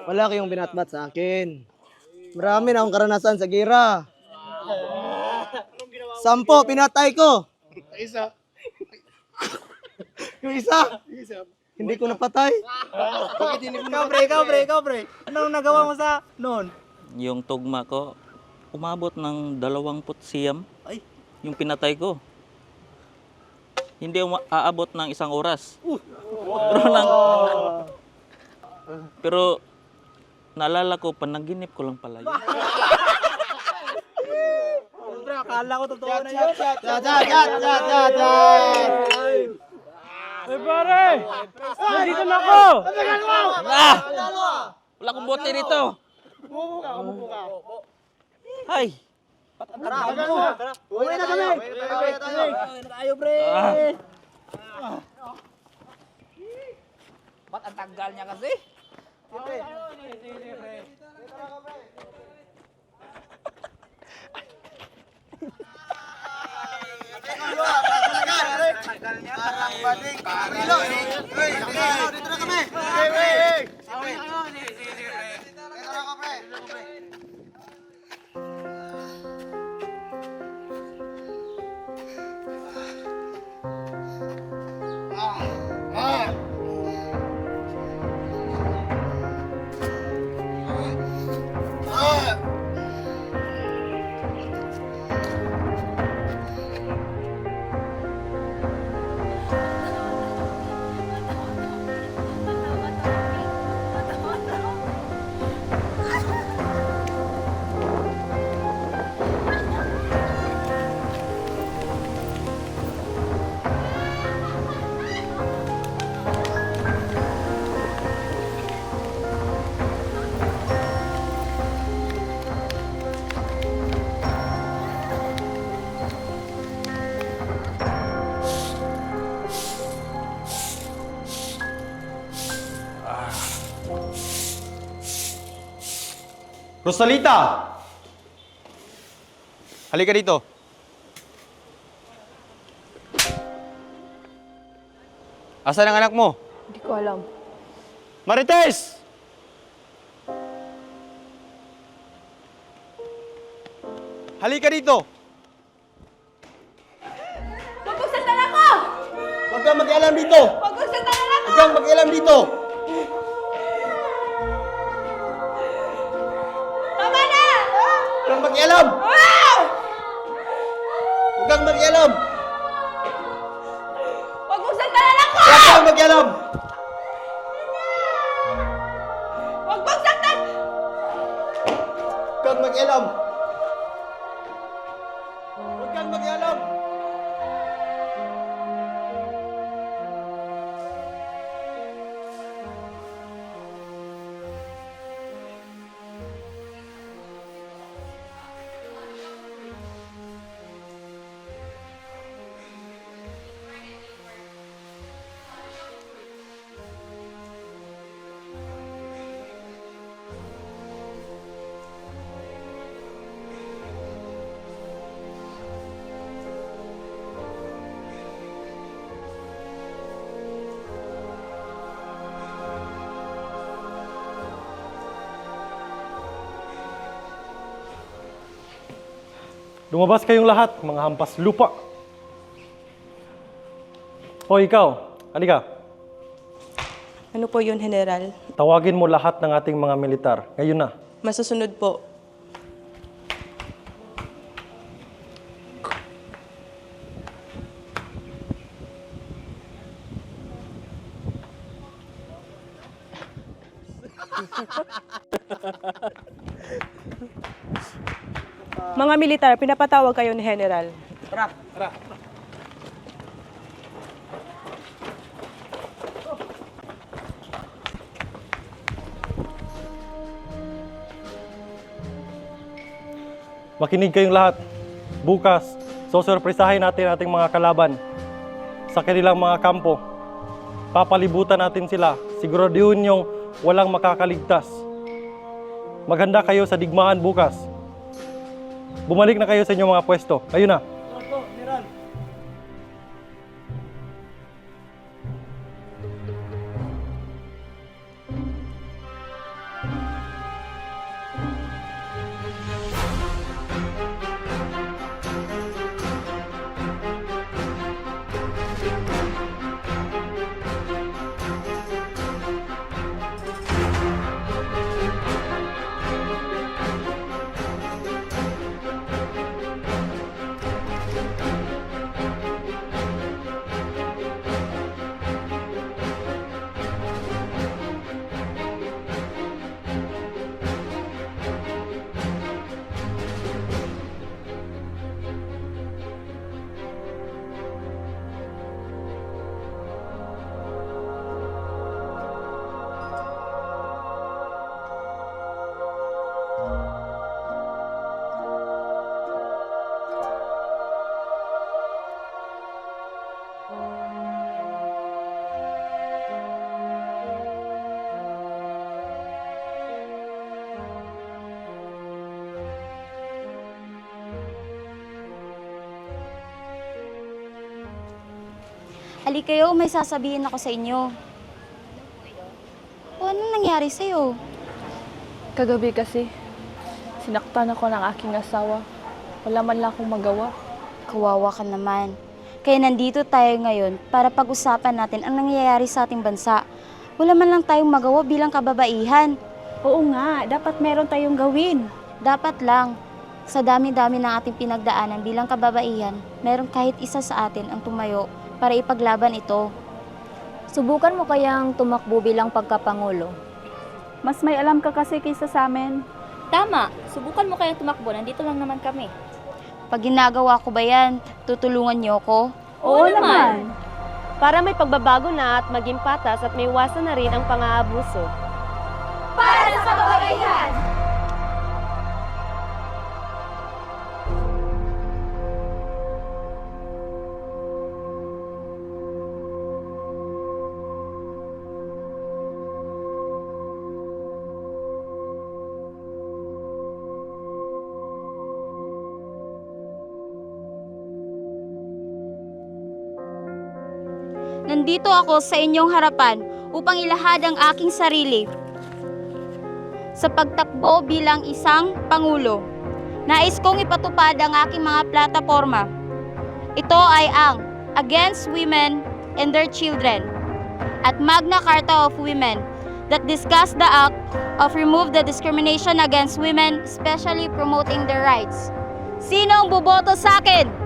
Wala kayong binatmat sa akin. Marami na akong karanasan sa gira. 10 pinatay ko. Isa. Yung isa, hindi ko napatay. Ikaw, pre. Anong nagawa mo sa noon? Yung tugma ko, umabot ng 20 siyam. Ay. Yung pinatay ko. Hindi aabot ng 1 oras. Pero naalala ko, panaginip ko lang pala yun. Pre, akala ko totoo na yun. Ay pare! Nandito na ako! Ah! Wala akong bote dito. Umupo ka. Ay! Uwi na kami. Tayo, pre. Ba't ang tagal niya kasi? Dito na kami. Rosalita! Halika dito. Asan ang anak mo? Hindi ko alam. Marites! Halika dito. Huwag mong saktan ako! Huwag kang mag-alam dito. Huwag mong saktan ako! Huwag kang mag-alam dito. Tama na! Huwag kang mag-alam. Ah! Huwag kang mag-alam. Huwag mong saktan ako! Huwag kang mag-alam. Huwag mong saktan! Huwag kang mag-alam. Huwag kang mag-alam. Lumabas kayong lahat, mga hampas lupa. O ikaw, halika. Ano po yun, General? Tawagin mo lahat ng ating mga militar. Ngayon na. Masusunod po. Mga militar, pinapatawag kayo ni General. Makinig kayong lahat. Bukas, sosurpresahin natin ating mga kalaban sa kanilang mga kampo. Papalibutan natin sila. Siguraduhin niyong walang makakaligtas. Maghanda kayo sa digmaan bukas. Bumalik na kayo sa inyong mga pwesto. Ayun na. Halika kayo, may sasabihin ako sa inyo. O, anong nangyari sa'yo? Kagabi kasi, sinaktan ako ng aking asawa. Wala man lang akong magawa. Kawawa ka naman. Kaya nandito tayo ngayon para pag-usapan natin ang nangyayari sa ating bansa. Wala man lang tayong magawa bilang kababaihan. Oo nga, dapat meron tayong gawin. Dapat lang, sa dami-dami ng ating pinagdaanan bilang kababaihan, meron kahit isa sa atin ang tumayo para ipaglaban ito. Subukan mo kayang tumakbo bilang pagkapangulo. Mas may alam ka kasi kaysa sa amin. Tama, subukan mo kayang tumakbo. Nandito lang naman kami. Pag ginagawa ko ba yan, tutulungan niyo ko? Oo naman. Para may pagbabago na at maging patas at may iwasan na rin ang pang-aabuso. Para sa kababaihan! Nandito ako sa inyong harapan upang ilahad ang aking sarili sa pagtakbo bilang isang pangulo. Nais kong ipatupad ang aking mga plataforma. Ito ay ang Against Women and Their Children at Magna Carta of Women that discuss the act of remove the discrimination against women, especially promoting their rights. Sino ang boboto sa akin?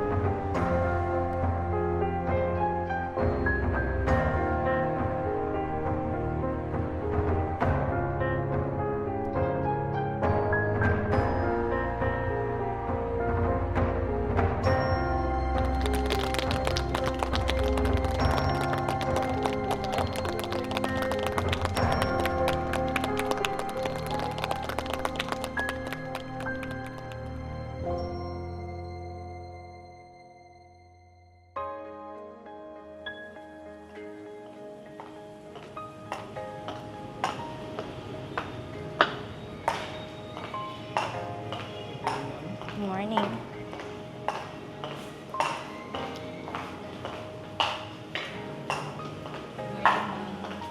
Good morning.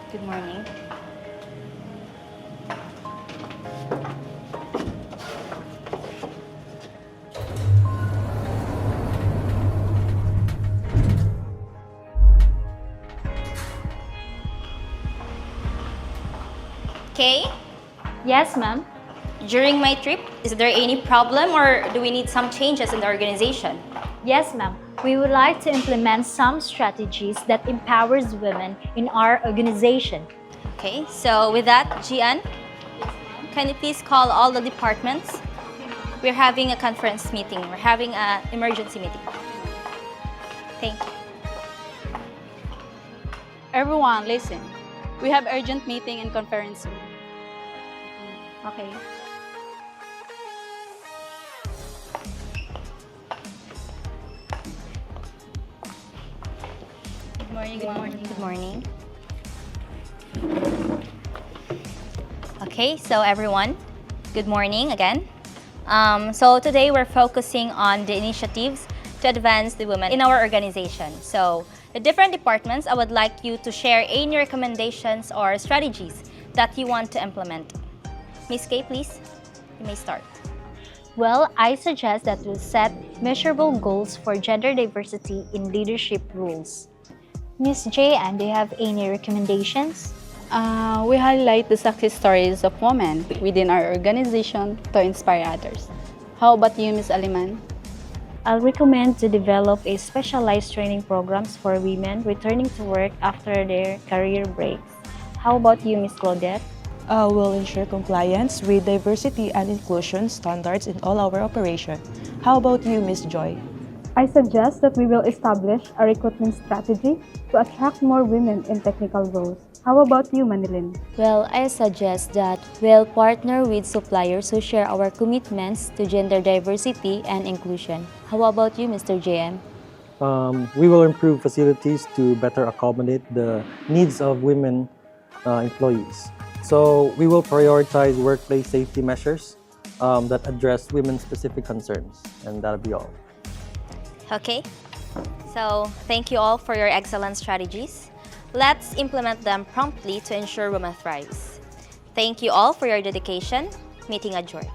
Good morning. Kay, Yes, ma'am. during my trip, is there any problem or do we need some changes in the organization? Yes, ma'am. We would like to implement some strategies that empowers women in our organization. Okay, so with that, Gian, can you please call all the departments? We're having a conference meeting. We're having an emergency meeting. Thank you. Everyone, listen. We have urgent meeting and conference room. Okay. Good morning. Good morning. Good morning. Okay, so everyone, good morning again. So today we're focusing on the initiatives to advance the women in our organization. So the different departments, I would like you to share any recommendations or strategies that you want to implement. Miss Kay, please, you may start. Well, I suggest that we set measurable goals for gender diversity in leadership roles. Miss J.Ann, do you have any recommendations? We highlight the success stories of women within our organization to inspire others. How about you, Ms. Aliman? I'll recommend to develop a specialized training programs for women returning to work after their career breaks. How about you, Ms. Claudette? Will ensure compliance with diversity and inclusion standards in all our operation. How about you, Ms. Joy? I suggest that we will establish a recruitment strategy to attract more women in technical roles. How about you, Manilin? Well, I suggest that we'll partner with suppliers who share our commitments to gender diversity and inclusion. How about you, Mr. JM? We will improve facilities to better accommodate the needs of women employees. So we will prioritize workplace safety measures that address women's specific concerns, and that'll be all. Okay. So, thank you all for your excellent strategies. Let's implement them promptly to ensure women thrives. Thank you all for your dedication. Meeting adjourned.